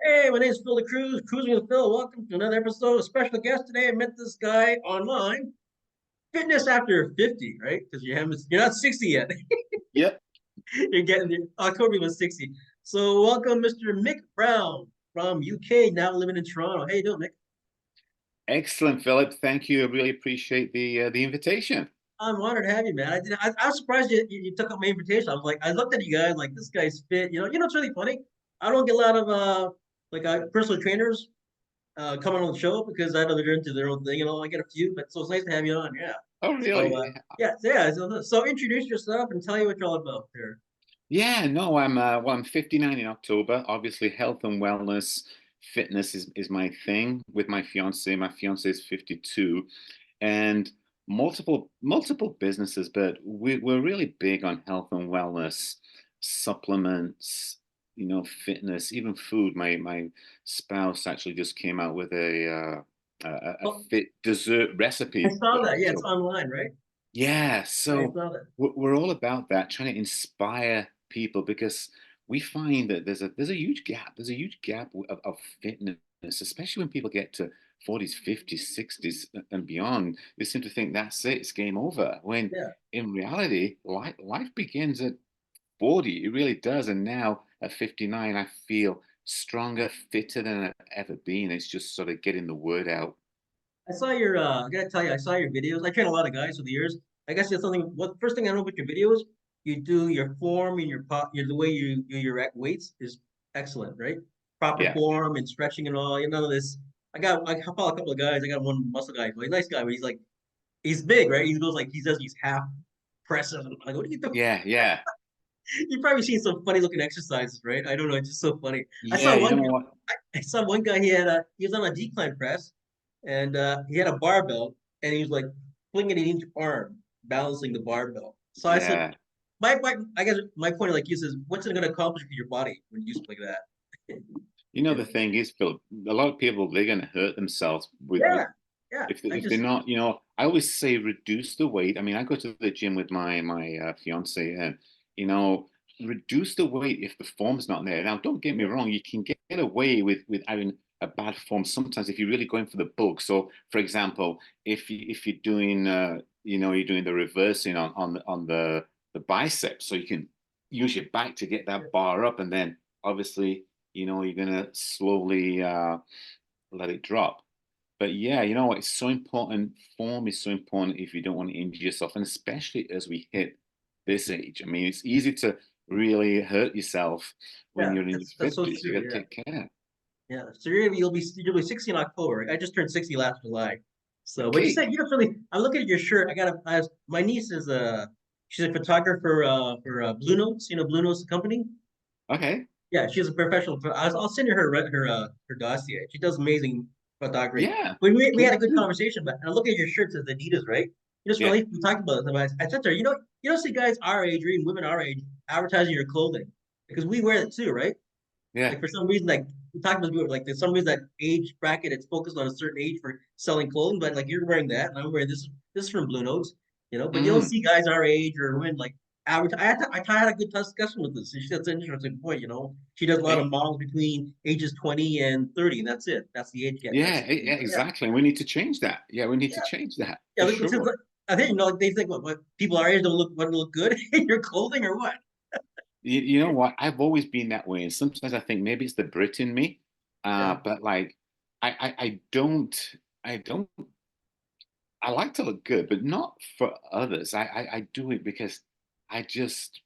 Hey, my name's Phil the Cruz, Cruising with Phil. Welcome to another episode. A special guest today. I met this guy online. Fitness after 50, right? Because you're not 60 yet. Yep. You're getting there. October was 60. So welcome, Mr. Mick Brown from UK, now living in Toronto. How you doing, Mick? Excellent, Philip. Thank you. I really appreciate the invitation. I'm honored to have you, man. I was surprised you took up my invitation. I was like, I looked at you guys like this guy's fit. It's really funny. I don't get a lot of personal trainers coming on the show because I know they're into their own thing and all. I get a few, but so it's nice to have you on. Yeah. Oh, So really? yeah. So introduce yourself and tell you what you're all about there. Yeah, no, I'm 59 in October. Obviously, health and wellness, fitness is my thing with my fiance. My fiance is 52, and multiple businesses, but we're really big on health and wellness, supplements, fitness, even food. My spouse actually just came out with a Oh, fit dessert I recipe saw book. that. Yeah, it's So online, right? yeah, I so saw that. we're all about that, trying to inspire people because we find that there's a huge gap. There's a huge gap of fitness, especially when people get to 40s, 50s, 60s and beyond. They seem to think that's it, it's game over. When Yeah. in reality, life begins at 40. It really does. And now at 59, I feel stronger, fitter than I've ever been. It's just sort of getting the word out. I saw your I gotta tell you, I saw your videos. I train a lot of guys for the years. I guess there's something what first thing I know about your videos, you do your form and the way you do your weights is excellent, right? Proper Yeah. form and stretching and all. None of this. I follow a couple of guys. I got one muscle guy, but he's a nice guy, but he's big, right? He goes like he says he's half presses. I'm like, what are you doing? Yeah, yeah. You've probably seen some funny looking exercises, right? I don't know, it's just so funny. I Yeah, saw you one know guy, what? I saw one guy. He was on a decline press, and he had a barbell, and he was like flinging it into arm, balancing the barbell. So I said, Yeah. I guess my point, like you says, what's it going to accomplish for your body when you do something like that? You know, You the know? thing is, Phil, a lot of people, they're going to hurt themselves with Yeah, yeah. if they're not, I always say reduce the weight. I mean, I go to the gym with my fiance and, you know, reduce the weight if the form's not there. Now, don't get me wrong, you can get away with having a bad form sometimes if you're really going for the bulk. So, for example, if you're doing, you're doing the reversing on the biceps, so you can use your back to get that bar up, and then obviously you're gonna slowly let it drop. But yeah, you know what? It's so important. Form is so important if you don't want to injure yourself, and especially as we hit this age. I mean, it's easy to really hurt yourself when Yeah, you're in your that's so 50s. You true. got to Yeah, take care. yeah. So you'll be 60 in October. Right? I just turned 60 last July. So, but you Okay. said you don't really. I look at your shirt. My niece is she's a photographer for Blue Notes. You know Blue Notes the company. Okay. Yeah, she's a professional. I'll send you her dossier. She does amazing photography. Yeah. We had a Please good do. conversation, but I look at your shirts as Adidas, right? You just Yeah. really we talked about it. I said to her, you don't see guys our age or even women our age advertising your clothing because we wear it too, right? Yeah. Like for some reason, like we talked about, like there's some reason that age bracket it's focused on a certain age for selling clothing, but like you're wearing that, and I'm wearing this. This is from Blue Notes, but you don't Mm. see guys our age or women like average. I had a good discussion with this. That's an interesting point. She does a lot of models between ages 20 and 30, and that's it. That's the age gap. Yeah, That's yeah, exactly. We need to change that. Yeah, we need to yeah, change that yeah. for Because sure. I think like they think what people our age don't want to look good in your clothing or what? You know what? I've always been that way, and sometimes I think maybe it's the Brit in me. Yeah, But like, I don't. I like to look good, but not for others. I do it because I just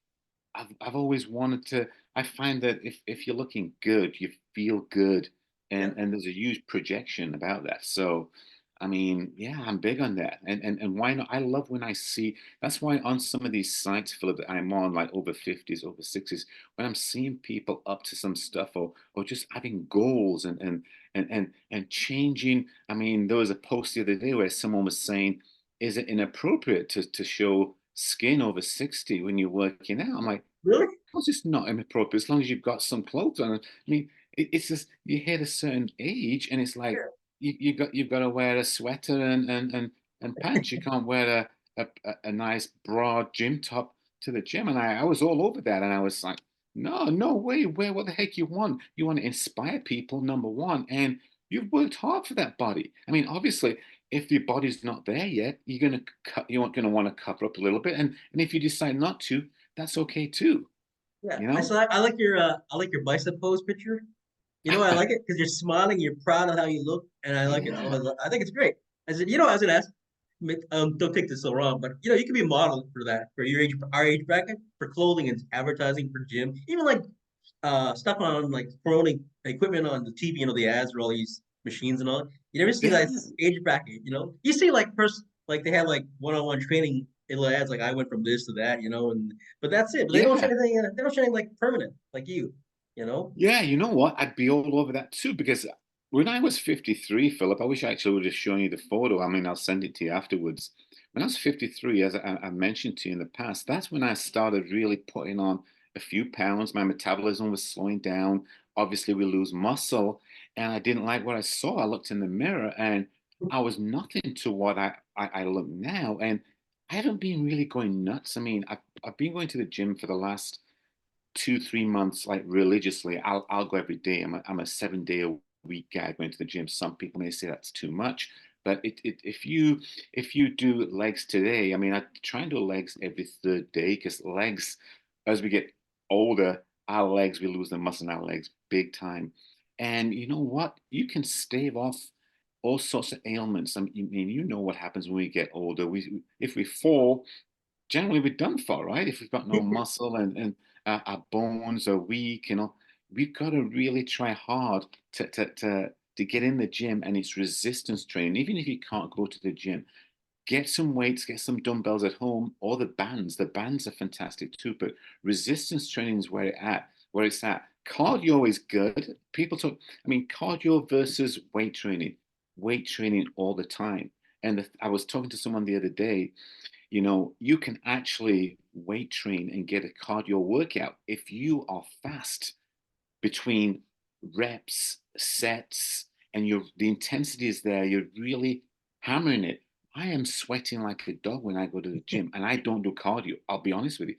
I've always wanted to. I find that if you're looking good, you feel good, yeah. and there's a huge projection about that. So, I mean, yeah, I'm big on that. And why not? I love when I see. That's why on some of these sites, Philip, that I'm on, like over 50s, over 60s, when I'm seeing people up to some stuff or just having goals and changing. I mean, there was a post the other day where someone was saying, "Is it inappropriate to show skin over 60 when you're working out?" I'm like, Really? course it's not inappropriate as long as you've got some clothes on. I mean, it's just you hit a certain age and it's like Yeah. you've got to wear a sweater and pants. You can't wear a nice broad gym top to the gym. And I was all over that, and I was like, No, no way. Where what the heck you want? You want to inspire people, number one, and you've worked hard for that body. I mean, obviously, if your body's not there yet, you're gonna cut. You're gonna want to cover up a little bit, and if you decide not to, that's okay too. Yeah, You know? I like your bicep pose picture. You know, I like it because you're smiling, you're proud of how you look, and I like it. Yeah. I think it's great. I said, I was gonna ask, don't take this so wrong, but you can be modeled for that for your age, our age bracket, for clothing and advertising for gym, even like stuff on like promoting equipment on the TV. The ads for all these machines and all. You never see Yeah. that age bracket. You see like like they have like one-on-one training in the ads, like I went from this to that. And but that's it. But they don't show Yeah. anything. They don't show anything like permanent, like you. You know. Yeah, you know what? I'd be all over that too because when I was 53, Philip, I wish I actually would have shown you the photo. I mean, I'll send it to you afterwards. When I was 53, as I mentioned to you in the past, that's when I started really putting on a few pounds. My metabolism was slowing down. Obviously, we lose muscle, and I didn't like what I saw. I looked in the mirror, and I was nothing to what I look now. And I haven't been really going nuts. I mean, I've been going to the gym for the last 2, 3 months, like religiously. I'll go every day. I'm a 7 day a week guy going to the gym. Some people may say that's too much, but if you do legs today, I mean, I try and do legs every third day because legs, as we get older, our legs, we lose the muscle in our legs big time. And you know what? You can stave off all sorts of ailments. I mean, you know what happens when we get older. If we fall, generally we're done for, right? If we've got no muscle and our bones are weak, we've got to really try hard to get in the gym, and it's resistance training. Even if you can't go to the gym, get some weights, get some dumbbells at home, or the bands. The bands are fantastic too, but resistance training is where it's at. Cardio is good. People talk, I mean, cardio versus weight training all the time. And I was talking to someone the other day, you can actually weight train and get a cardio workout if you are fast between reps, sets, and the intensity is there. You're really hammering it. I am sweating like a dog when I go to the gym, and I don't do cardio. I'll be honest with you.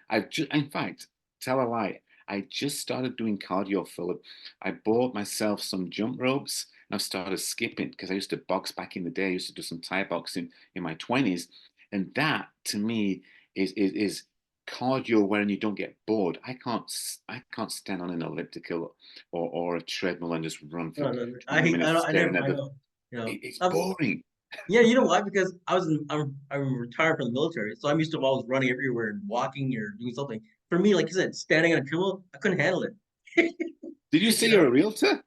I've just, in fact, tell a lie. I just started doing cardio, Philip. I bought myself some jump ropes and I've started skipping because I used to box back in the day. I used to do some Thai boxing in my 20s. And that to me is cardio wherein you don't get bored. I can't stand on an elliptical or a treadmill and just run for No, no, no. 20 minutes I staring never, at I the. know. It's boring. Yeah, you know why? Because I'm retired from the military, so I'm used to always running everywhere and walking or doing something. For me, like you said, standing on a treadmill, I couldn't handle it. Did you say You you're know? a realtor?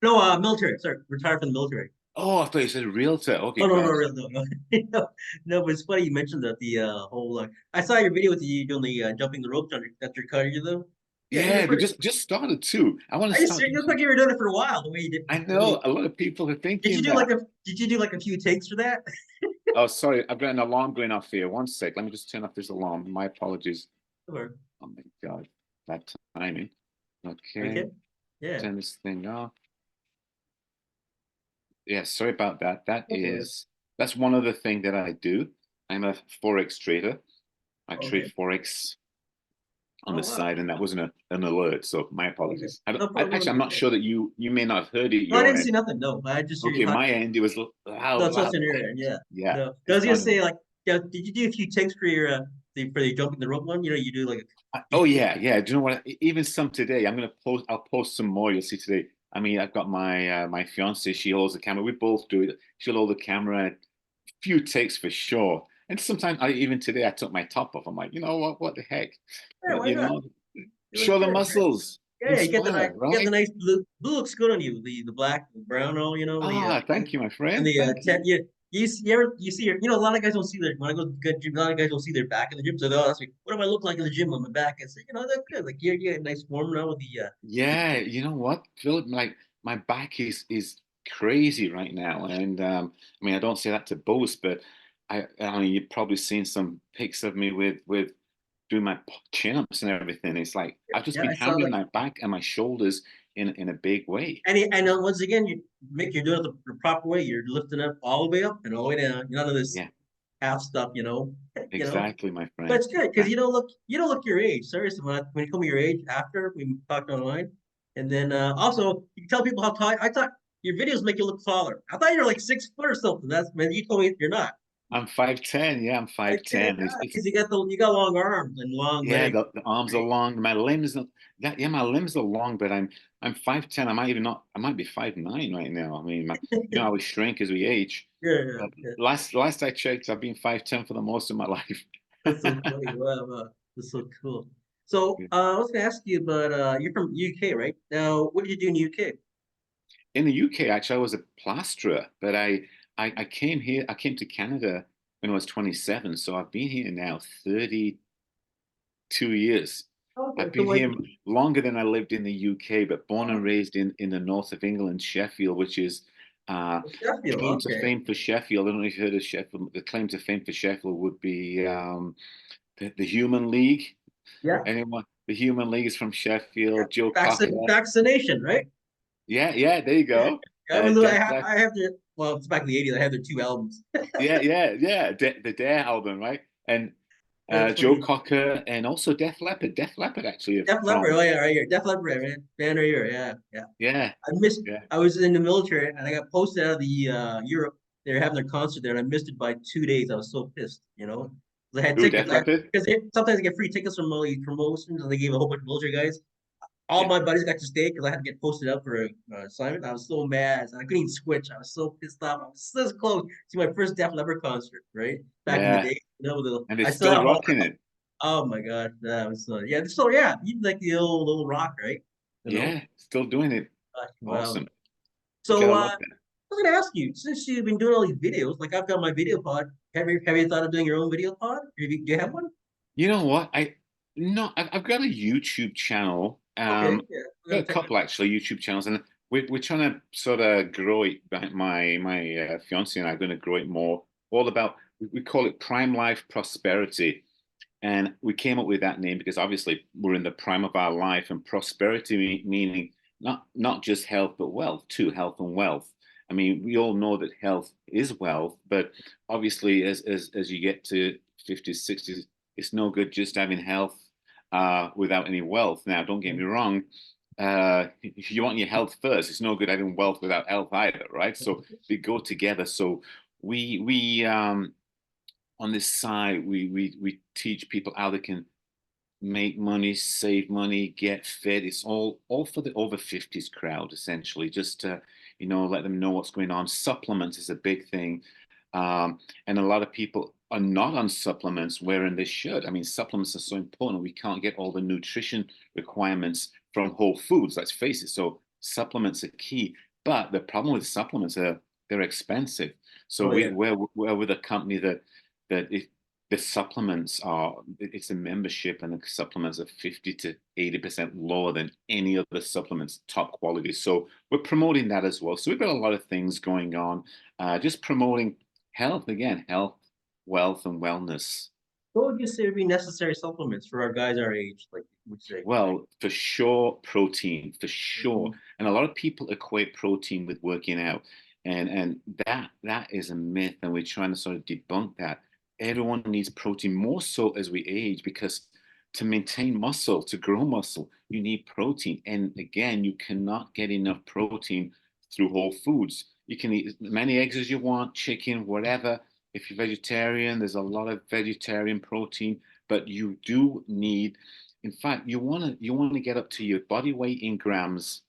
No, military. Sorry, retired from the military. Oh, I thought you said realtor. Okay, Oh no, no, God. no, no, no, no. But it's funny you mentioned that the whole. I saw your video with you doing the jumping the rope. That's your cardio though. Yeah, you're Yeah, we pretty. just started too. I want to Are you start serious? doing You look like some. you were doing it for a while. The way you did. I The way, know a lot of people are did you thinking do like that. a? Did you do like a few takes for that? Oh, sorry, I've got an alarm going off here. One sec. Let me just turn off this alarm. My apologies. Or Oh my God, that timing. okay, Okay, yeah, turn this thing off. Yeah, sorry about that. that's all right. That's one other thing that I do. I'm a forex trader. I trade Okay. forex on Oh the wow. side, and that wasn't an alert. So my Okay. apologies. No problem. Actually, I'm not sure that you may not have heard it No, I your didn't see end. nothing. No, I just hear you Okay, talk. my end it was No, loud, it's us loud. in your end. Yeah. Yeah, No, I it's was gonna gone. say like, yeah, did you do a few takes for your for the jumping the rope one? You do like you, Oh yeah, yeah. Do you know what? Even some today, I'm gonna post. I'll post some more. You'll see today. I mean, I've got my fiance. She holds the camera. We both do it. She'll hold the camera. A few takes for sure. And sometimes even today I took my top off. I'm like, you know what? What the heck? yeah, But why not? You look show the good, man. muscles, Yeah, inspire, you get the right? nice blue. Blue looks good on you. The black, the brown, all the Ah, blue thank you, my and friend. the Thank ten. you. You see your a lot of guys don't see their when I go to the gym. A lot of guys don't see their back in the gym, so they'll ask me, "What do I look like in the gym on my back?" I say, that's good. Like you get a nice form now with the. Yeah, you know what, Philip? Like my back is crazy right now, and I mean I don't say that to boast, but I mean you've probably seen some pics of me with doing my chin ups and everything. It's like I've just Yeah, been I saw hammering like my back and my shoulders in a big way. and once again, you're doing it the proper way. You're lifting up all the way up and all the way down. None of this Yeah, half stuff, you know, you know. Exactly, my But friend. it's good because Exactly. you don't look your age. Seriously, when you come your age after we talked online, and then also you can tell people how tall. I thought your videos make you look taller. I thought you were like 6 foot or something. That's man, you told me you're not. I'm 5'10". Yeah, I'm I can't 5'10". It's because you got long arms and long yeah, legs. the arms are Right? long. My limbs, that yeah, my limbs are long, but I'm 5'10". I might even not. I might be 5'9" right now. I mean, how we shrink as we age. Yeah, But yeah. last I checked, I've been 5'10" for the most of my life. That's so funny. Wow, wow. That's so cool. So I was gonna ask you, but you're from UK, right? Now, what did you do in the UK? In the UK, actually, I was a plasterer, but I came here. I came to Canada when I was 27, so I've been here now 32 years. Okay, I've so been like here longer than I lived in the UK, but born and raised in the north of England, Sheffield, which is Sheffield. claim to Okay. fame for Sheffield. I don't know if you've heard of Sheffield. The claim to fame for Sheffield would be the Human League. Yeah. Anyone? The Human League is from Sheffield. Joe Cocker. Vaccination, right? Yeah, yeah, there you Yeah. go. I remember Def Leppard. I have the well, it's back in the 80s. I had their 2 albums. Yeah, yeah, yeah. The Dare album, right? And That's Joe funny. Cocker and also Def Leppard. Def Leppard actually are Def Leppard. from. Oh yeah, right here. Def Leppard, man. Band right here. Yeah, yeah. Yeah, I missed. yeah. I was in the military and I got posted out of the Europe. They were having their concert there, and I missed it by 2 days. I was so pissed, you know. 'Cause I had Who, tickets. Def Leppard? Because sometimes I get free tickets from all these promotions, and they gave a whole bunch of military guys. All Yeah, my buddies got to stay because I had to get posted up for an assignment. I was so mad. I couldn't even switch. I was so pissed off. I was this close to my first Def Leppard concert, right? Back in the yeah. day. You know, And they're I still still have all. rocking it. Oh my god, that was yeah. So yeah, you like the old little rock, right? You know, Yeah, still doing it. wow. Awesome. You So gotta love that. I was gonna ask you, since you've been doing all these videos, like I've got my video pod. Have you thought of doing your own video pod? Do you have one? You know what? I've got a YouTube channel. Okay, yeah, we're Got gonna a check it couple actually YouTube channels, and we're trying to sort of grow it. My fiance and I are going to grow it more. All about we call it Prime Life Prosperity, and we came up with that name because obviously we're in the prime of our life, and prosperity meaning not just health but wealth too, health and wealth. I mean, we all know that health is wealth, but obviously as you get to 50s, 60s, it's no good just having health without any wealth. Now, don't get me wrong. If you want your health first, it's no good having wealth without health either, right? So they go together. So we on this side, we teach people how they can make money, save money, get fit. It's all for the over 50s crowd, essentially, just to, let them know what's going on. Supplements is a big thing. And a lot of people are not on supplements wherein they should. I mean, supplements are so important. We can't get all the nutrition requirements from whole foods, let's face it. So supplements are key. But the problem with supplements are they're expensive. So Oh yeah. we're with a company that if the supplements are it's a membership and the supplements are 50 to 80% lower than any other supplements, top quality. So we're promoting that as well. So we've got a lot of things going on, just promoting health again, health, wealth, and wellness. What would you say would be necessary supplements for our guys our age? Like, would you say? Well, for sure, protein, for sure. Mhm. And a lot of people equate protein with working out. And that is a myth, and we're trying to sort of debunk that. Everyone needs protein more so as we age because to maintain muscle, to grow muscle, you need protein. And again, you cannot get enough protein through whole foods. You can eat as many eggs as you want, chicken, whatever. If you're vegetarian, there's a lot of vegetarian protein, but you do need, in fact, you want to get up to your body weight in grams.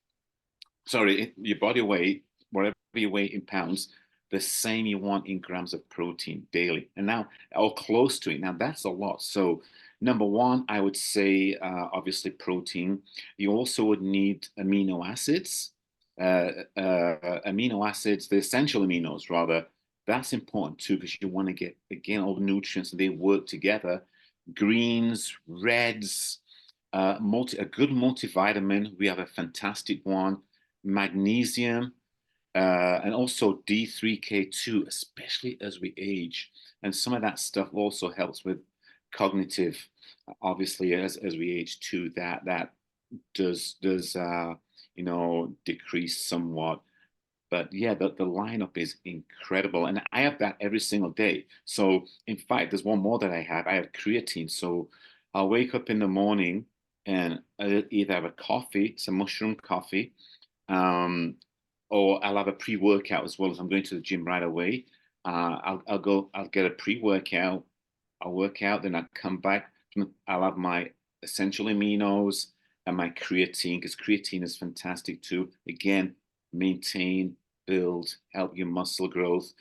Sorry, your body weight, whatever you weigh in pounds, the same you want in grams of protein daily. And now, or close to it. Now, that's a lot. So, number one, I would say, obviously, protein. You also would need amino acids. Amino acids, the essential aminos, rather. That's important too, because you want to get, again, all the nutrients and they work together. Greens, reds, a good multivitamin. We have a fantastic one. Magnesium, and also D3K2, especially as we age. And some of that stuff also helps with cognitive, obviously, as we age too. That does decrease somewhat. But yeah, the lineup is incredible. And I have that every single day. So in fact, there's one more that I have. I have creatine. So I'll wake up in the morning and I'll either have a coffee, some mushroom coffee, um, or I'll have a pre-workout as well as I'm going to the gym right away. I'll get a pre-workout, I'll work out, then I'll come back. I'll have my essential aminos and my creatine, because creatine is fantastic too. Again, maintain, build, help your muscle growth.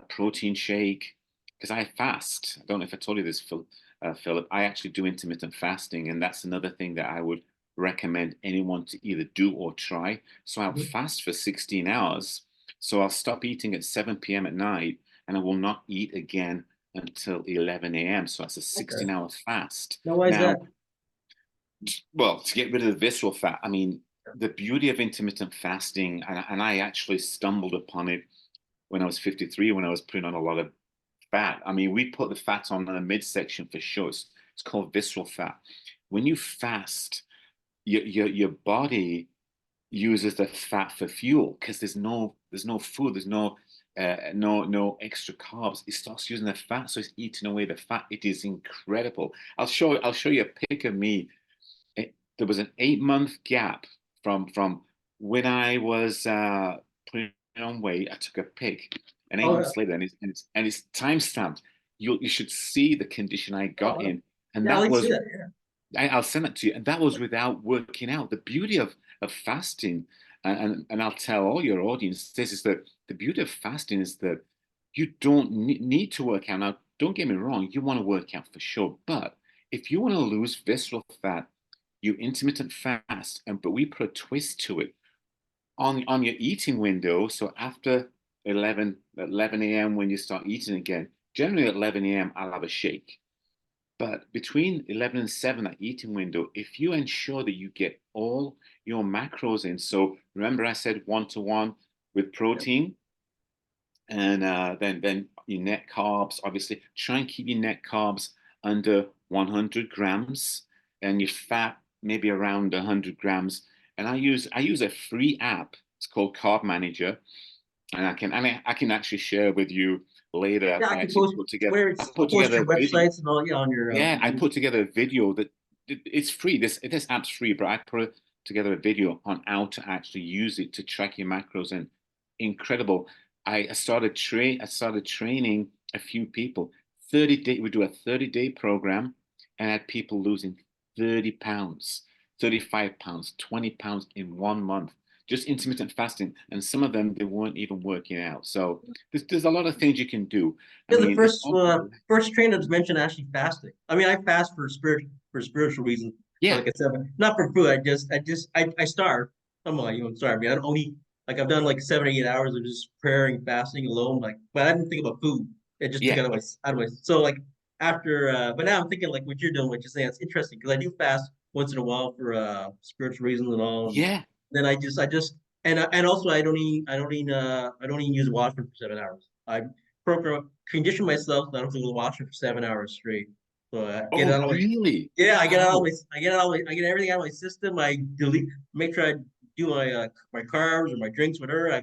Protein shake, because I fast. I don't know if I told you this, Philip. I actually do intermittent fasting, and that's another thing that I would recommend anyone to either do or try. So I'll fast for 16 hours. So I'll stop eating at 7 p.m. at night, and I will not eat again until 11 a.m. So that's a 16-hour fast. Now, why is Now, that? well, to get rid of the visceral fat, I mean, the beauty of intermittent fasting, and I actually stumbled upon it when I was 53, when I was putting on a lot of fat. I mean, we put the fat on the midsection for sure. It's called visceral fat. When you fast, your body uses the fat for fuel because there's no food, there's no extra carbs. It starts using the fat, so it's eating away the fat. It is incredible. I'll show you a pic of me. There was an 8-month gap from when I was putting on weight. I took a pic, and 8 months later, and it's time stamped. You should see the condition I got in, and Yeah, I that like to was see that. Yeah. I'll send it to you. And that was without working out. The beauty of fasting, and I'll tell all your audience this, is that the beauty of fasting is that you don't need to work out. Now, don't get me wrong, you want to work out for sure. But if you want to lose visceral fat, you intermittent fast, but we put a twist to it on your eating window. So after 11 a.m. when you start eating again, generally at 11 a.m. I'll have a shake. But between 11 and 7, that eating window, if you ensure that you get all your macros in, so remember I said 1-to-1 with protein, and then your net carbs, obviously, try and keep your net carbs under 100 grams, and your fat maybe around 100 grams. And I use a free app. It's called Carb Manager, and I can actually share with you later. Yeah, I I can actually post put together where I it's. I'll put post together your a video. websites and all. Yeah, on your. Yeah, I put together a video that it's free. This app's free, but I put together a video on how to actually use it to track your macros, and incredible. I started training a few people. 30 day, we do a 30-day program, and I had people losing 30 pounds, 35 pounds, 20 pounds in 1 month, just intermittent fasting. And some of them, they weren't even working out. So there's a lot of things you can do. I Yeah, the mean, it's also, first trainer that's mentioned actually fasting. I mean, I fast for spiritual reasons. yeah, Like I said, not for food. I starve. I'm like you know, sorry. I mean, I don't only like I've done like 7 or 8 hours of just prayer and fasting alone. Like, but I didn't think about food. It just took yeah. it out of my. So like after, but now I'm thinking like what you're doing, what you're saying. It's interesting because I do fast once in a while for spiritual reasons and all. And Yeah. then I just and also I don't even use the washroom for 7 hours. I condition myself that I don't have to go to the washroom for 7 hours straight. So I get it Oh, out of my really? yeah, Wow. I get everything out of my system. I delete, make sure I do my carbs or my drinks, whatever. I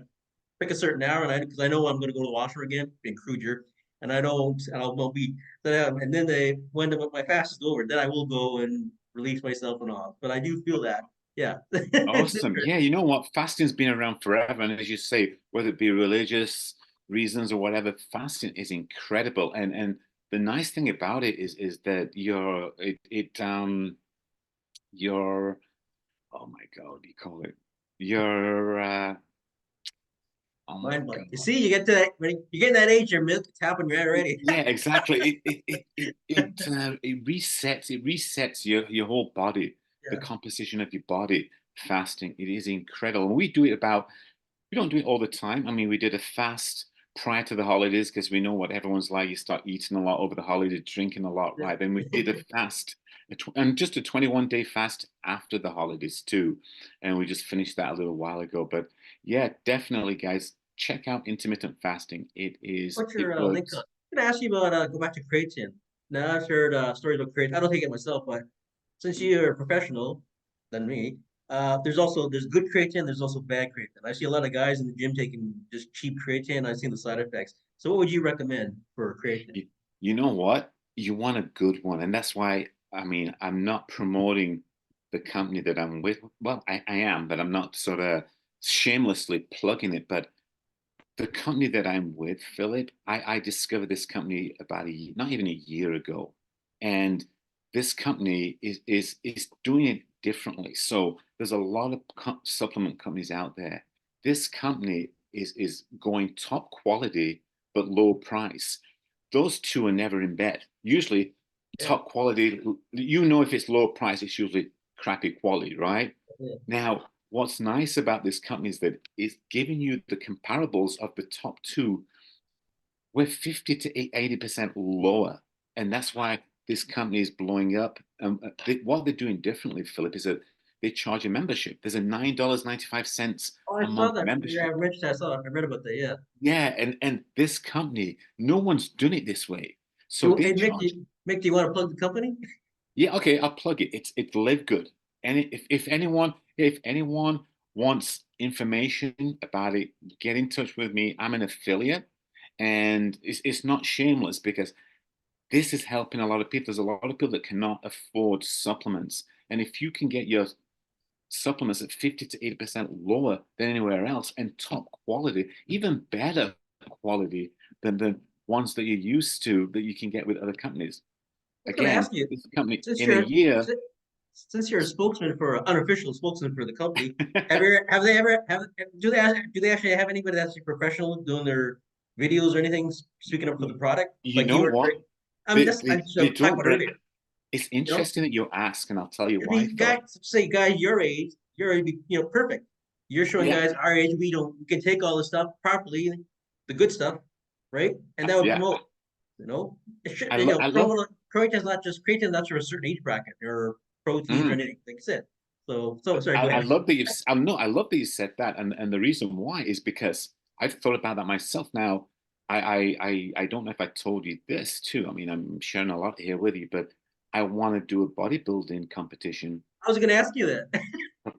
pick a certain hour, and because I know I'm going to go to the washroom again, being cruder, and I don't, and I'll be then and then when my fast is over, then I will go and release myself and all. But I do feel that, yeah, it's Awesome. interesting. Yeah, you know what? Fasting's been around forever. And as you say, whether it be religious reasons or whatever, fasting is incredible. And the nice thing about it is that your oh my God, you call it your oh my Mind blank. You God. see, you get to that when you get in that age, your milk it's happening right already. Yeah, exactly. It resets your whole body, the Yeah. composition of your body. Fasting, it is incredible. And we do it about we don't do it all the time. I mean, we did a fast prior to the holidays because we know what everyone's like. You start eating a lot over the holidays, drinking a lot, right? Then we did a fast, and just a 21-day fast after the holidays too. And we just finished that a little while ago. But yeah, definitely, guys, check out intermittent fasting. What's It your link on? works. I'm gonna ask you about go back to creatine. Now I've heard stories about creatine. I don't take it myself, but since you're a professional than me, There's good creatine, there's also bad creatine. I see a lot of guys in the gym taking just cheap creatine. I've seen the side effects. So what would you recommend for creatine? You, you know what? You want a good one. And that's why, I mean, I'm not promoting the company that I'm with. Well, I am, but I'm not sort of shamelessly plugging it. But the company that I'm with, Philip, I discovered this company about not even a year ago. And this company is doing it differently. So there's a lot of supplement companies out there. This company is going top quality but low price. Those two are never in bed. Usually Yeah, top quality, you know, if it's low price, it's usually crappy quality, right? yeah. Now, what's nice about this company is that it's giving you the comparables of the top two. We're 50 to 80% lower. And that's why this company is blowing up. What they're doing differently, Philip, is that they charge a membership. There's a $9.95 Oh, I a saw month that. Yeah, membership. I mentioned I saw it. I read about that. Yeah. Yeah, and this company, no one's done it this way. So they Hey, Mick, charge. Mick, do you want to plug the company? Yeah, okay, I'll plug it. It's Live Good. And if anyone wants information about it, get in touch with me. I'm an affiliate, and it's not shameless because this is helping a lot of people. There's a lot of people that cannot afford supplements, and if you can get your supplements at 50 to 80% lower than anywhere else and top quality, even better quality than the ones that you're used to that you can get with other companies. I was going to Again, ask you, this company since in a you're year. si- since you're a spokesman for unofficial spokesman for the company, have they ever have do they actually have anybody that's professional doing their videos or anything speaking up for the product You like know you were? what? I mean, They, that's I they, just they talked don't, about but earlier. it's You know, interesting that you ask, and I'll tell you I why, mean, Philip. guys say guys your age, perfect. You're showing Yeah, guys our age we can take all the stuff properly, the good stuff, right? And that would yeah. promote. You know, it should, I love. promote creatine's not for a certain age bracket or proteins or Mm, anything. Like I said. So sorry, go I ahead. love that you've. I'm no. I love that you said that, and the reason why is because I've thought about that myself. Now, I don't know if I told you this too. I mean, I'm sharing a lot here with you, but I want to do a bodybuilding competition. I was going to ask you that.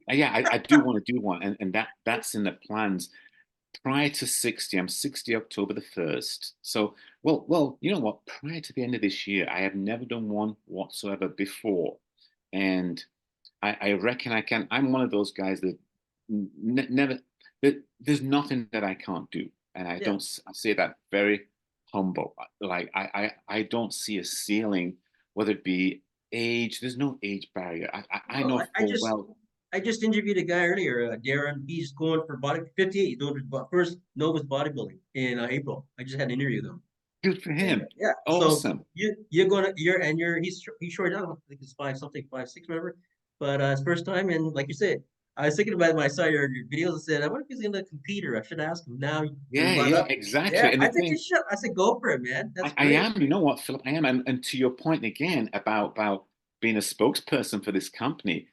Yeah, I do want to do one, and that's in the plans prior to 60. I'm 60 October the 1st. So, well, you know what? Prior to the end of this year, I have never done one whatsoever before. And I reckon I can. I'm one of those guys that never, that there's nothing that I can't do. And Yeah. I say that very humble. Like, I don't see a ceiling, whether it be age, there's no age barrier. I No, know full well. I just interviewed a guy earlier, Darren. He's going for body 58. He's doing his first Novus bodybuilding in April. I just had an interview with him. Good for And him. yeah, so Awesome. he's short down. I think it's 5 something, 5'6", whatever. But his first time, and like you said, I was thinking about it when I saw your videos. I said, I wonder if he's gonna compete, or I should ask him now. Bring Yeah, brought yeah, up. exactly. Yeah, And I the think you thing, should. I said, go for it, man. That's I great. am, you know what, Philip, I am. And to your point again about being a spokesperson for this company,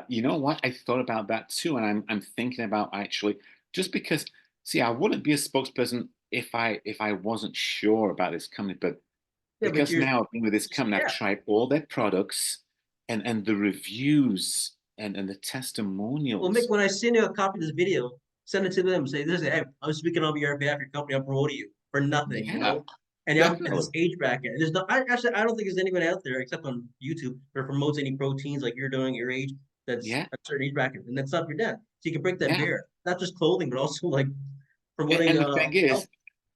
you know what? I thought about that too. And I'm thinking about actually just because, see, I wouldn't be a spokesperson if I wasn't sure about this company, but Yeah, but because now I've been with this company, I've yeah. tried all their products and the reviews and the Well, Mick, testimonials. when I send you a copy of this video, send it to them. Say this. Hey, I'm speaking on your behalf. Your company. I'm promoting you for nothing. Yeah, And I'm at this definitely. age bracket. There's no. I don't think there's anyone out there except on YouTube that promotes any proteins like you're doing at your age. That's Yeah, a certain age bracket, and that's not your dad. So you can break that yeah. barrier. Not just clothing, but also like promoting And the thing health. is,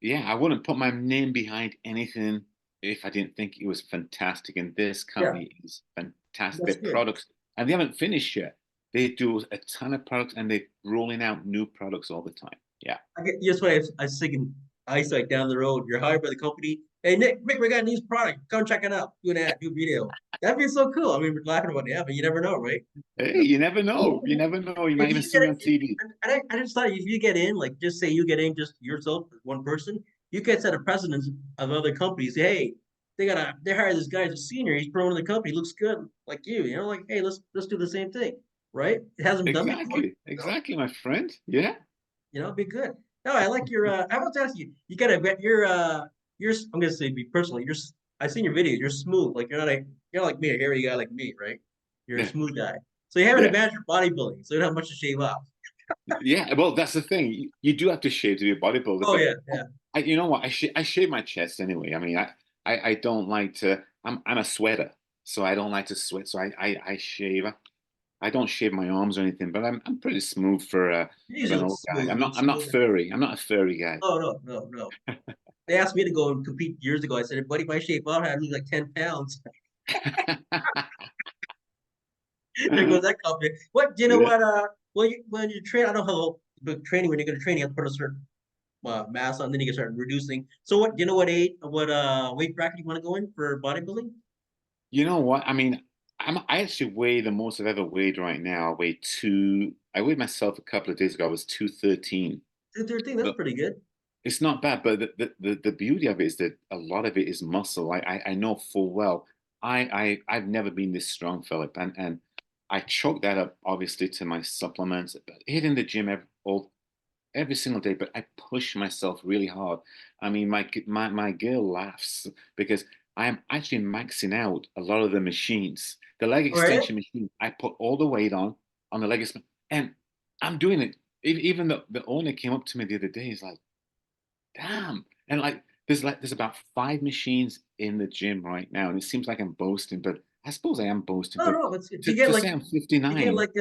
yeah, I wouldn't put my name behind anything if I didn't think it was fantastic. And this Yeah, company is fantastic. that's Their good. products, and they haven't finished yet. They do a ton of products, and they're rolling out new products all the time. Yeah, Just what I was thinking. Eyesight down the road. You're hired by the company. Hey Nick, we got a new product. Come check it out. Do an ad, do a video. That'd be so cool. I mean, we're laughing about it, but you never know, right? hey, you never know. You never know. You might If even you see get me it, on TV. I just thought if you get in, like just say you get in, just yourself, one person, you can set a precedence of other companies. Hey, they hire this guy as a senior. He's promoting the company. He looks good, like you. Like hey, let's do the same thing, right? It hasn't done before. Exactly, exactly, my friend. Yeah. It'd be good. No, I like your. I want to ask you. You gotta bet you're. I'm gonna say be personal. I've seen your videos. You're smooth. Like you're not like me, a hairy guy like me, right? You're a Yeah. smooth guy. So you have an Yeah. advantage for bodybuilding, so you don't have much to shave off. Yeah, well, that's the thing. You do have to shave to be a bodybuilder, Oh but yeah, yeah. you know what? I shave my chest anyway. I mean, I don't like to. I'm a sweater, so I don't like to sweat. So I shave. I don't shave my arms or anything, but I'm pretty smooth He's for an a old guy. smooth, I'm not smooth. furry. I'm not a furry guy. Oh no, no, no. They asked me to go and compete years ago. I said, buddy, if I shave off, I'd lose like 10 pounds. There goes that compliment. What do you know Yeah. what when you train, I don't know how but training when you're gonna train, you have to put a certain mass on, then you can start reducing. So what do you know what weight bracket you want to go in for bodybuilding? You know what? I mean, I actually weigh the most I've ever weighed right now. I weighed myself a couple of days ago. I was 213. 213, that's pretty good. It's not bad, but the beauty of it is that a lot of it is muscle. I know full well. I've never been this strong, Philip, and I chalk that up obviously to my supplements, but hitting the gym every single day. But I push myself really hard. I mean, my girl laughs because I am actually maxing out a lot of the machines. The leg All right. extension machine, I put all the weight on the leg extension, and I'm doing it. Even the owner came up to me the other day. He's like, damn. And there's about 5 machines in the gym right now, and it seems like I'm boasting, but I suppose I am boasting. No, But no, it's good. to say I'm Do you get 59, like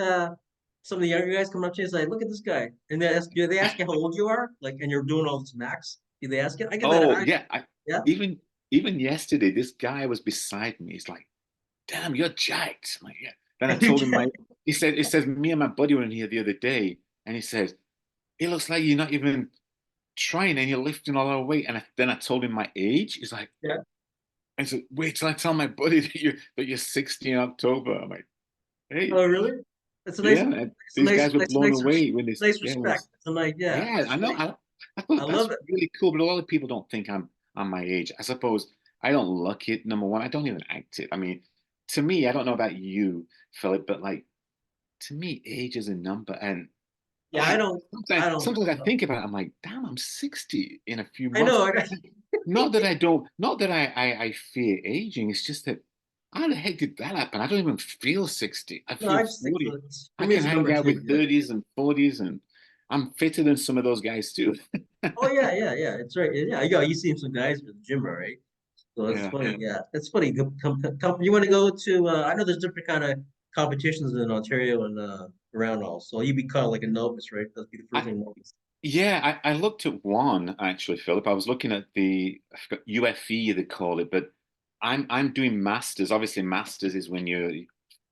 some of the younger guys coming up to you and say, look at this guy. And do they ask you how old you are? Like, and you're doing all this max? Do they ask you? I get that. oh yeah, Yeah. even even yesterday, this guy was beside me. He's like, damn, you're jacked. I'm like, yeah. Then I told him he says me and my buddy were in here the other day, and he says, it looks like you're not even trying and you're lifting all our weight. And then I told him my age. He's like, Yeah. I said, wait till I tell my buddy that you're 60 in October. I'm like, hey, Oh, really? That's a nice, yeah, man. it's a These nice, guys were nice, blown nice, away when nice yeah, respect. It's a nice, yeah, yeah, I that's know. nice. I I thought love that's it. really cool, but a lot of people don't think I'm my age. I suppose I don't look it. Number one, I don't even act it. I mean, to me, I don't know about you, Philip, but like to me, age is a number, and Yeah, like I don't, sometimes I think about it, I'm like, damn, I'm 60 in a few I months. know. Not that I don't, not that I fear aging. It's just that how the heck did that happen? I don't even feel 60. I No, I feel just think 40. for I me, can it's a hang number out too. with Yeah. 30s and 40s, and I'm fitter than some of those guys too. Oh yeah, yeah, yeah. It's right. Yeah, yeah. You seen some guys at the gym, right? So it's Yeah, funny. yeah. Yeah, it's funny. You want to go to? I know there's different kind of competitions in Ontario and around all. So you'd be kind of like a novice, right? That'd be the first I, thing novice. yeah, I looked at one actually, Philip. I was looking at I forgot, UFE they call it, but I'm doing masters. Obviously, masters is when you're A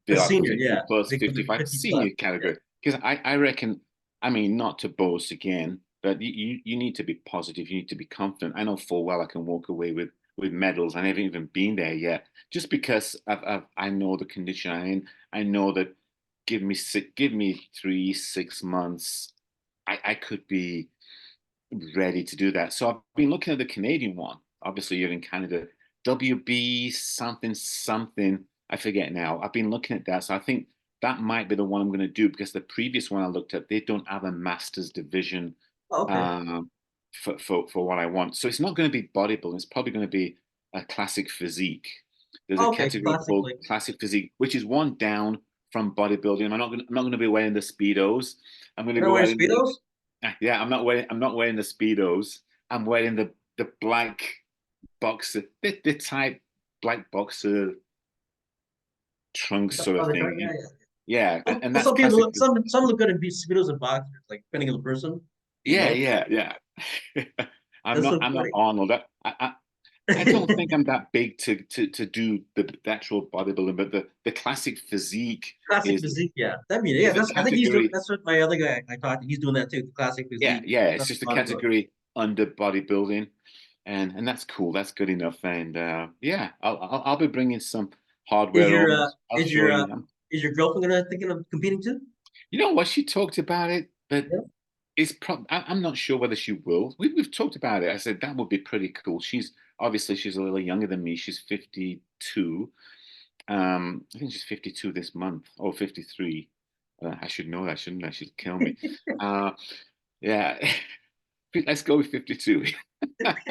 like senior, 50 yeah, plus, big 55 50 plus. senior Yeah. category. Because I reckon, I mean, not to boast again, but you need to be positive. You need to be confident. I know full well I can walk away with medals. I haven't even been there yet, just because I know the condition I'm in. I know that give me 3 6 months. I could be ready to do that. So I've been looking at the Canadian one. Obviously, you're in Canada. WB something something. I forget now. I've been looking at that. So I think that might be the one I'm going to do because the previous one I looked at, they don't have a master's division Oh, okay. um, for what I want. So it's not going to be bodybuilding. It's probably going to be a classic physique. There's a Okay. category called Classically, classic physique, which is one down from bodybuilding. I'm not going to be wearing the speedos. I'm going to you be know wearing wearing the speedos? yeah, I'm not wearing the speedos. I'm wearing the black boxer, the type black boxer trunks sort of Oh, yeah, thing. yeah. Yeah, and Well, that's some people classic. look some look good in speedos and boxers, like depending on the person. You Yeah, know, yeah, yeah. that's so I'm not funny. Arnold. I don't think I'm that big to do the actual bodybuilding, but the classic physique Classic is physique, yeah. That mean, yeah. is a That's I think he's doing. category. That's what my other guy I talked to. He's doing that too. The classic Yeah, physique. yeah. It's That's just a bodybuilding. category under bodybuilding, and that's cool. That's good enough. And yeah, I'll be bringing some Is hardware your over. I'll is show your you. is your girlfriend gonna thinking of competing too? You know what? She talked about it, but Yeah. I'm not sure whether she will. We've talked about it. I said that would be pretty cool. She's a little younger than me. She's 52. I think she's 52 this month or 53. I should know that, shouldn't I? She'd kill me. Uh, yeah, let's go with 52. But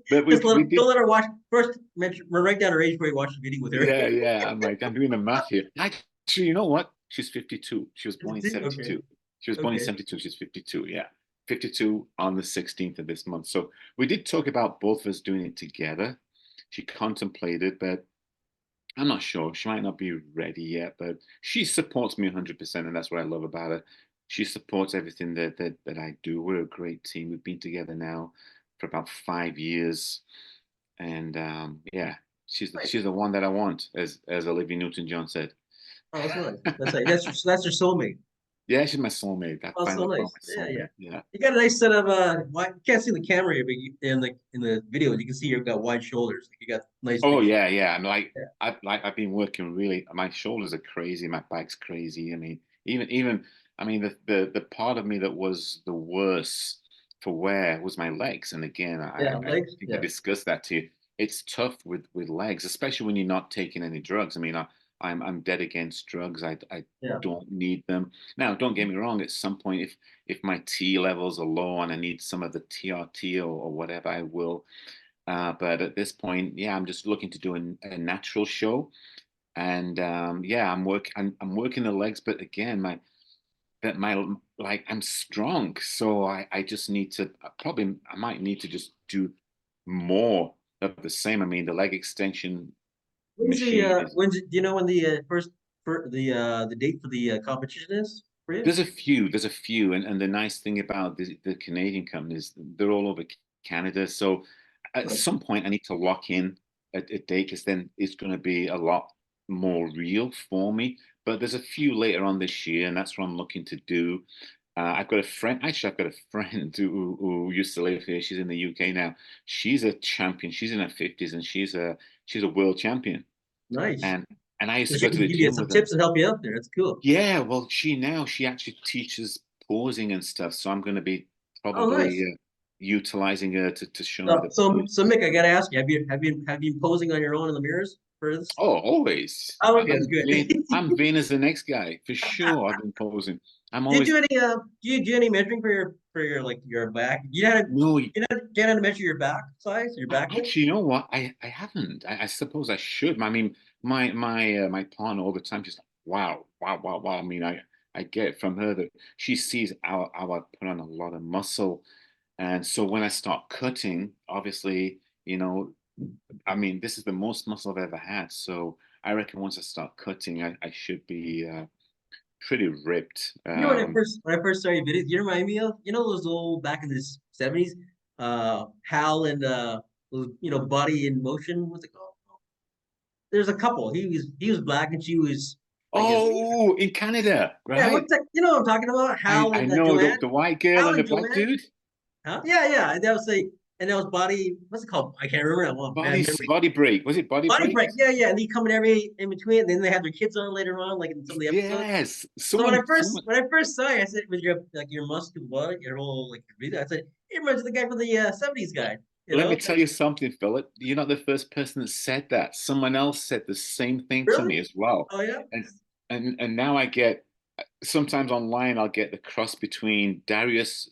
Just we don't did. let her watch first. Mention, write down her age before you watch the video with her. Yeah, yeah. I'm like, I'm doing the math here. Actually, you know what? She's 52. She was born in 52? Okay. 72. She was born in Okay. 72. She's 52. Yeah. 52 on the 16th of this month. So we did talk about both of us doing it together. She contemplated, but I'm not sure. She might not be ready yet, but she supports me 100%, and that's what I love about her. She supports everything that I do. We're a great team. We've been together now for about 5 years, and yeah, Nice. she's the one that I want, as Olivia Newton-John said. Oh, that's nice. That's like that's your soulmate. Yeah, she's my soulmate. I Oh, so finally found nice. my Yeah, yeah. soulmate. Yeah. You got a nice set of you can't see the camera here, but in the video you can see you've got wide shoulders. Like you got nice Oh big. yeah, yeah. I'm Yeah. I've been working really. My shoulders are crazy. My back's crazy. I mean, even I mean the part of me that was the worst for wear was my legs. And again, Yeah, I legs. think I Yeah. discussed that to you. It's tough with legs, especially when you're not taking any drugs. I mean, I'm dead against drugs. I Yeah. don't need them. Now, don't get me wrong. At some point, if my T levels are low and I need some of the TRT or whatever, I will. But at this point, yeah, I'm just looking to do a natural show, and yeah, I'm working the legs, but again, my like I'm strong, so I just need to probably I might need to just do more of the same. I mean, the leg extension machine is. Do you know when the first for the date for the competition is for you? There's a few, and the nice thing about the Canadian companies, they're all over Canada. So at Nice. some point, I need to lock in a date because then it's going to be a lot more real for me. But there's a few later on this year, and that's what I'm looking to do. I've got a friend, actually, I've got a friend who used to live here. She's in the UK now. She's a champion. She's in her 50s, and she's a world champion. Nice. And and I used So to she go to can the give you gym some with her. tips and help you out there. That's cool. Yeah, well, she actually teaches posing and stuff, so I'm going to be Oh, probably nice. utilizing her to show me So, the so, pose. so Mick, I gotta ask you, have you been posing on your own in the mirrors for this? Oh, always. Oh, okay, that's good. I'm vain as the next guy for sure. I've been posing. I'm Do you do always any do you do any measuring for your like your back? no. You know how to measure your back size, your back width? Actually, you know what? I haven't. I suppose I should. I mean, my partner all the time just wow, wow, wow, wow. I mean, I get from her that she sees how I put on a lot of muscle, and so when I start cutting, obviously, you know, I mean, this is the most muscle I've ever had. So I reckon once I start cutting, I should be pretty ripped. You know when I first saw your videos, you remind me of those old back in the '70s, Hal and Body in Motion. What's it called? There's a couple. He was black and she was like his Asian. Oh, in Canada, Yeah, right? what's that? You know what I'm talking about? Hal I and know Joanne. the white girl Hal and the and black Joanne. dude. Huh? Yeah, yeah. And that was Body. What's it called? I can't remember that one. Bad memory. Body break. Was it body Body break? break. Yeah, yeah. And he come in every in between. And then they have their kids on later on, like in some of the episodes. Yes. So Someone. when I first saw you, I said, with your muscular body, your whole like your breathing, I said, it reminds me of the guy from the '70s guy. You Let me know? tell you something, Philip. You're not the first person that said that. Someone else said the same thing to Really? me as well. Oh yeah. And and now I get sometimes online I'll get the cross between Darius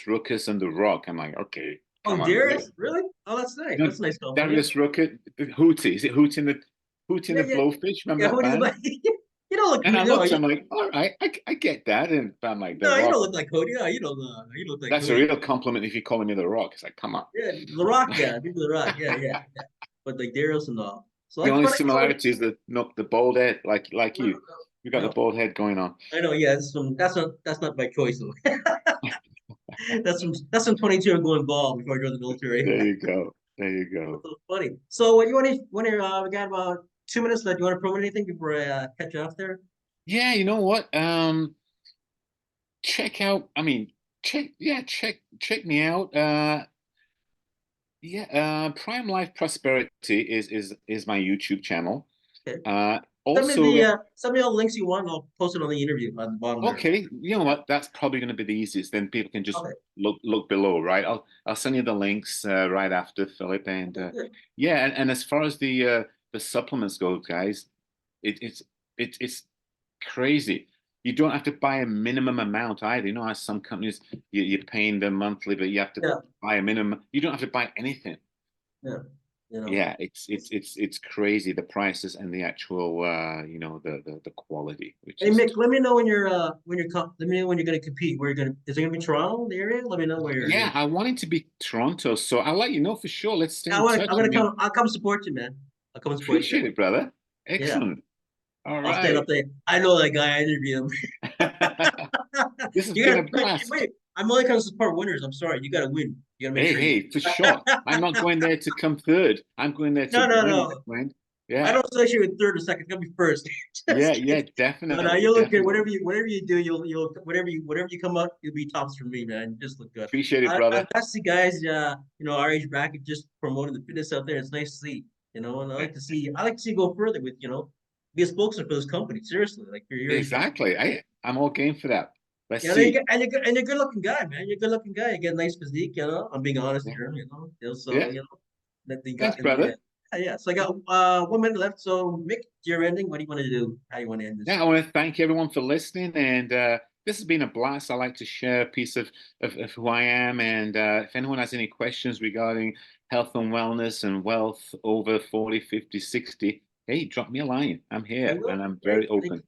Ruckus and The Rock. I'm like, okay, Oh, come on. Darius? Really? Oh, that's nice. You know, That's a nice compliment. Darius Ruckus, Hootie. Is it Hootie and Yeah, the yeah, Blowfish? Remember yeah. that What is band? like? You don't look. And I No, looked, I'm like, all right, I get that. And I'm like, The no, you Rock. don't look like Cody. No, you don't. You look like That's a Cody. real compliment if you're calling me The Rock. It's like, come on. Yeah, The Rock. Yeah, people The Rock. Yeah, yeah, yeah. But like Darius and all. So The that's only funny. similarity is the no, the bald head, like No, you. You got the no. bald head going on. I know. Yeah, that's not by choice though. That's from 22 and going bald before I joined the military. There you go. There you That's go. so funny. So, what do you we got about 2 minutes left. Do you want to promote anything before I catch you off there? Yeah, you know what? Check out. I mean, check me out. Yeah. Prime Life Prosperity is my YouTube channel. Okay. Also, Send me all the links you want, and I'll post it on the interview on the bottom there. okay, you know what? That's probably going to be the easiest. Then people can just Okay. look below, right? I'll send you the links right after, Philip. And Okay, good. yeah, and as far as the supplements go, guys, it's crazy. You don't have to buy a minimum amount either. You know, as some companies you're paying them monthly, but you have to Yeah, buy a minimum. You don't have to buy anything. yeah. you know. Yeah, it's crazy, the prices and the actual you know, the quality, which Hey is Mick, let me know let me know when you're gonna compete. Where you're gonna is it gonna be Toronto, the area? Let me know where you're yeah, gonna. I want it to be Toronto, so I'll let you know for sure. Let's stay in I'm touch. I gonna mean, come. I'll come support you, man. I'll come support you appreciate guys. it, brother. Yeah, Excellent. All I'll stand up right. there. I know that guy. I interviewed him. This has You been gotta a blast. wait. I'm only gonna support winners. I'm sorry. You gotta win. You gotta make Hey, sure you. hey, for sure. I'm not going there to come third. I'm going there to No, no, win, my no. friend. I Yeah. don't associate with third or second. It's gonna be first. Yeah, Just yeah, kidding. No, no, definitely, you look good. definitely. Whatever you do, you'll whatever you come up, you'll be tops for me, man. You just look good. Appreciate it, brother. I see guys, our age bracket just promoting the fitness out there. It's nice to see, and Yeah, I like to see you go further with, be a spokesman for this company. Seriously, like you're exactly. I'm all game for that. Let's yeah, see. and you're a good looking guy, man. You're a good looking guy. You get a nice physique, I'm being honest Yeah. here, so Yeah. that they Thanks, got brother. yeah. So I got 1 minute left. So Mick, you're ending. What do you want to do? How do you want to end this? Yeah, I want to thank everyone for listening, and this has been a blast. I like to share a piece of who I am, and if anyone has any questions regarding health and wellness and wealth over 40, 50, 60, hey, drop me a line. I'm I here, will. and I'm Great. very open.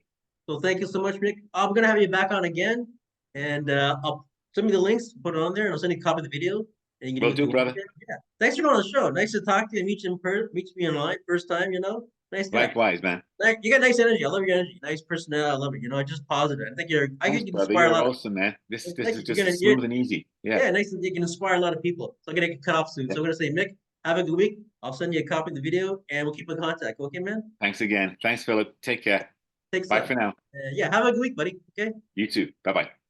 So thank you so much, Mick. I'm gonna have you back on again, and I'll send me the links, put it on there, and I'll send you a copy of the video, and you Will can do, go watch brother. it. Yeah. Thanks for going on the show. Nice to talk to you and meet you in person, meet me online, first time. Nice guy. Likewise, man. Like you got nice energy. I love your energy. Nice personality. I love it. Just positive. I Thanks, think you can brother. inspire a You're lot of. awesome, man. This Thank is you. just smooth and easy. Yeah. Yeah, nice that you can inspire a lot of people. So I'm gonna get cut off soon. Yeah. So I'm gonna say, Mick, have a good week. I'll send you a copy of the video, and we'll keep in contact. Okay, man. Thanks again. Thanks, Philip. Take care. Thanks Bye up. for now. Yeah, have a good week, buddy. Okay. You too. Bye bye.